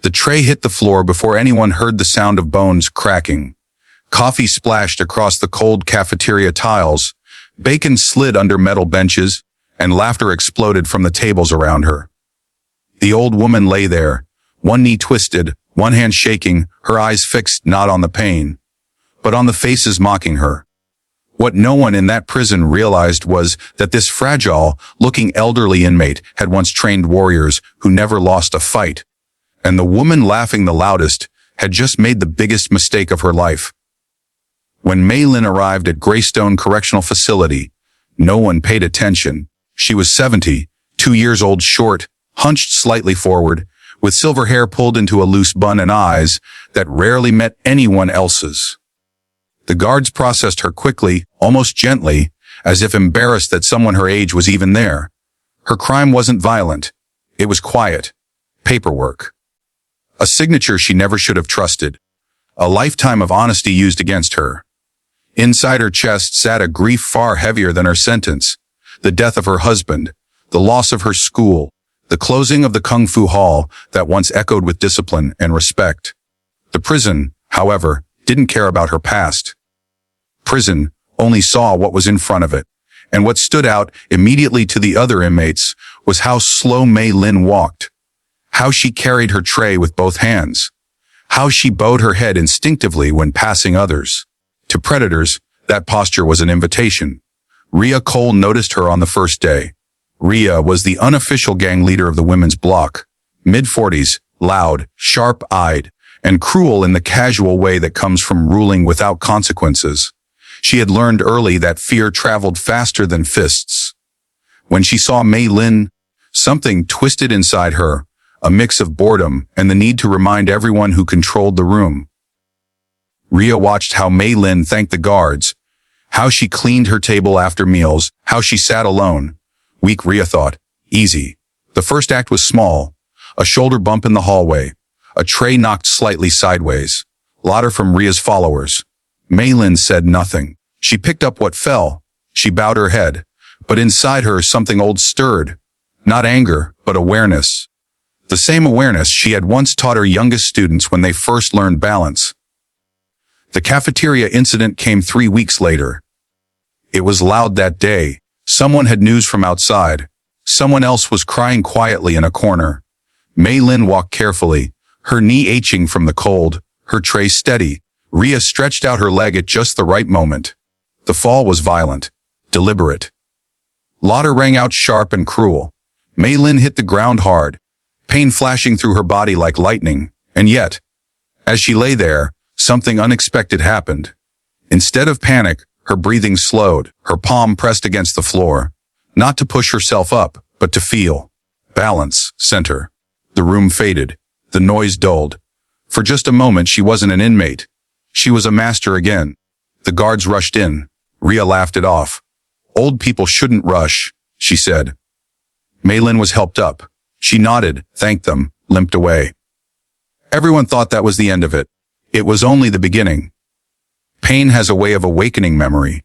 The tray hit the floor before anyone heard the sound of bones cracking. Coffee splashed across the cold cafeteria tiles, bacon slid under metal benches, and laughter exploded from the tables around her. The old woman lay there, one knee twisted, one hand shaking, her eyes fixed not on the pain, but on the faces mocking her. What no one in that prison realized was that this fragile-looking elderly inmate had once trained warriors who never lost a fight, and the woman laughing the loudest had just made the biggest mistake of her life. When Mei Lin arrived at Greystone Correctional Facility, no one paid attention. She was 70, 2 years old, short, hunched slightly forward, with silver hair pulled into a loose bun and eyes that rarely met anyone else's. The guards processed her quickly, almost gently, as if embarrassed that someone her age was even there. Her crime wasn't violent. It was quiet. Paperwork. A signature she never should have trusted. A lifetime of honesty used against her. Inside her chest sat a grief far heavier than her sentence. The death of her husband, the loss of her school, the closing of the Kung Fu Hall that once echoed with discipline and respect. The prison, however, didn't care about her past. Prison only saw what was in front of it, and what stood out immediately to the other inmates was how slow Mei Lin walked, how she carried her tray with both hands, how she bowed her head instinctively when passing others. To predators, that posture was an invitation. Rhea Cole noticed her on the first day. Rhea was the unofficial gang leader of the women's block, mid-40s, loud, sharp-eyed, and cruel in the casual way that comes from ruling without consequences. She had learned early that fear traveled faster than fists. When she saw Mei Lin, something twisted inside her, a mix of boredom and the need to remind everyone who controlled the room. Rhea watched how Mei Lin thanked the guards, how she cleaned her table after meals, how she sat alone. Weak, Rhea thought. Easy. The first act was small. A shoulder bump in the hallway. A tray knocked slightly sideways. Laughter from Rhea's followers. Mei Lin said nothing. She picked up what fell. She bowed her head. But inside her something old stirred. Not anger, but awareness. The same awareness she had once taught her youngest students when they first learned balance. The cafeteria incident came 3 weeks later. It was loud that day. Someone had news from outside. Someone else was crying quietly in a corner. Mei Lin walked carefully, her knee aching from the cold, her tray steady. Rhea stretched out her leg at just the right moment. The fall was violent, deliberate. Laughter rang out sharp and cruel. Mei Lin hit the ground hard, pain flashing through her body like lightning. And yet, as she lay there, something unexpected happened. Instead of panic, her breathing slowed, her palm pressed against the floor. Not to push herself up, but to feel. Balance, center. The room faded. The noise dulled. For just a moment she wasn't an inmate. She was a master again. The guards rushed in. Rhea laughed it off. Old people shouldn't rush, she said. Mei Lin was helped up. She nodded, thanked them, limped away. Everyone thought that was the end of it. It was only the beginning. Pain has a way of awakening memory.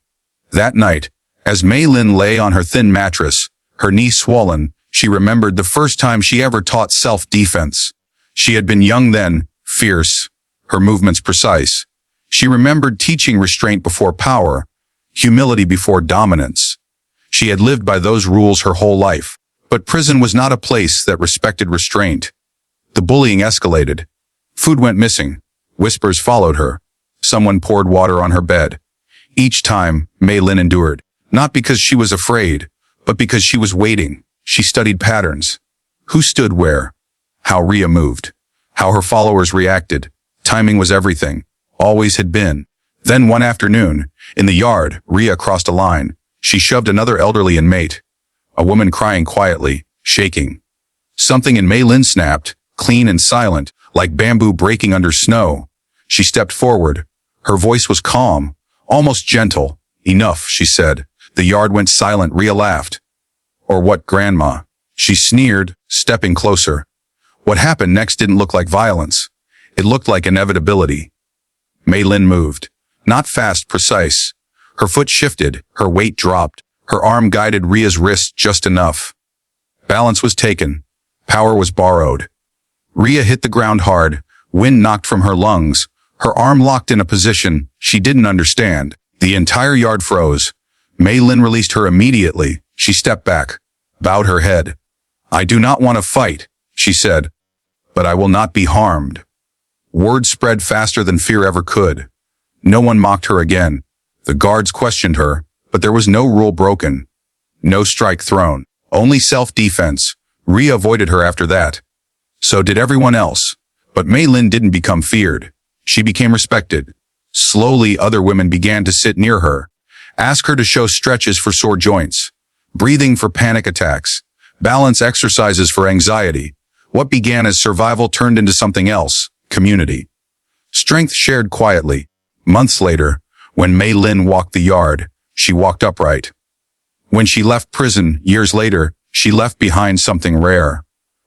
That night, as Mei Lin lay on her thin mattress, her knee swollen, she remembered the first time she ever taught self-defense. She had been young then, fierce, her movements precise. She remembered teaching restraint before power, humility before dominance. She had lived by those rules her whole life. But prison was not a place that respected restraint. The bullying escalated. Food went missing. Whispers followed her. Someone poured water on her bed. Each time, Mei Lin endured. Not because she was afraid, but because she was waiting. She studied patterns. Who stood where? How Rhea moved. How her followers reacted. Timing was everything. Always had been. Then one afternoon, in the yard, Rhea crossed a line. She shoved another elderly inmate. A woman crying quietly, shaking. Something in Mei Lin snapped, clean and silent, like bamboo breaking under snow. She stepped forward. Her voice was calm, almost gentle. Enough, she said. The yard went silent. Rhea laughed. Or what, Grandma? She sneered, stepping closer. What happened next didn't look like violence. It looked like inevitability. Mei Lin moved. Not fast, precise. Her foot shifted, her weight dropped. Her arm guided Rhea's wrist just enough. Balance was taken. Power was borrowed. Rhea hit the ground hard, wind knocked from her lungs, her arm locked in a position she didn't understand. The entire yard froze. Mei Lin released her immediately. She stepped back, bowed her head. "I do not want to fight," she said, "but I will not be harmed." Word spread faster than fear ever could. No one mocked her again. The guards questioned her, but there was no rule broken. No strike thrown. Only self-defense. Rhea avoided her after that. So did everyone else. But Mei Lin didn't become feared. She became respected. Slowly, other women began to sit near her, ask her to show stretches for sore joints, breathing for panic attacks, balance exercises for anxiety. What began as survival turned into something else, community. Strength shared quietly. Months later, when Mei Lin walked the yard, she walked upright. When she left prison, years later, she left behind something rare.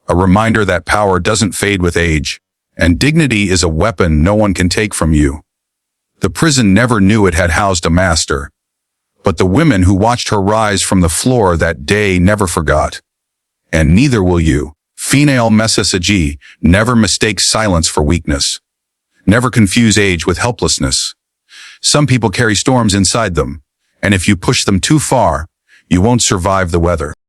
A reminder that power doesn't fade with age, and dignity is a weapon no one can take from you. The prison never knew it had housed a master, but the women who watched her rise from the floor that day never forgot. And neither will you. Female Messasaji, never mistake silence for weakness. Never confuse age with helplessness. Some people carry storms inside them, and if you push them too far, you won't survive the weather.